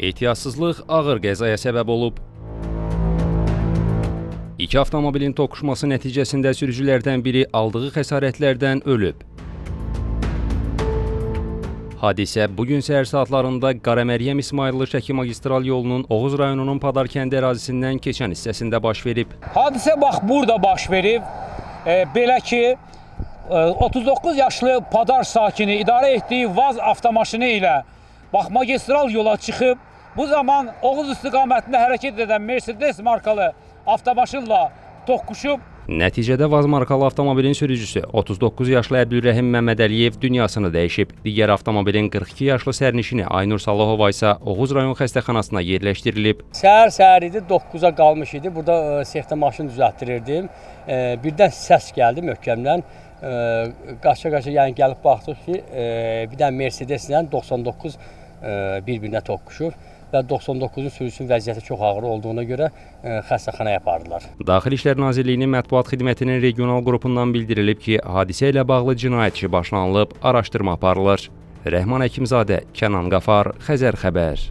Ehtiyatsızlıq ağır qəzaya səbəb olub. İki avtomobilin toqquşması nəticəsində sürücülərdən biri aldığı xəsarətlərdən ölüb. Hadisə bugün səhər saatlarında Qaraməryəm İsmayıllı Şəki magistral yolunun Oğuz rayonunun Padar kəndi ərazisindən keçən hissəsində baş verib. Hadisə bax burada baş verib. Belə ki, 39 yaşlı Padar sakini idarə etdiyi VAZ avtomaşını ilə bax magistral yola çıxıb, bu zaman Oğuz istiqamətində hərəkət edən Mercedes markalı avtomaşınla toqquşub. Nəticədə VAZ markalı avtomobilin sürücüsü 39 yaşlı Əbdülrəhim Məmmədəliyev dünyasını dəyişib. Digər avtomobilin 42 yaşlı sərnişini Aynur Salahova isə Oğuz rayon xəstəxanasına yerləşdirilib. Səhər idi, 9-a qalmış idi. Burada sexdə maşın düzəltdirirdim. Birdən səs gəldi möhkəmdən. Qaça-qaça yəni gəlib baxdıq ki, bir dənə Mercedes ilə 99 bir-birinə toqquşur və 99-un sürücüsünün vəziyyəti çox ağır olduğuna görə xəstəxanaya apardılar. Daxili İşlər Nazirliyinin mətbuat xidmətinin regional qrupundan bildirilib ki, hadisə ilə bağlı cinayət işi başlanılıb, araşdırma aparılır. Rəhman Həkimzadə, Kənan Qafar, Xəzər xəbər.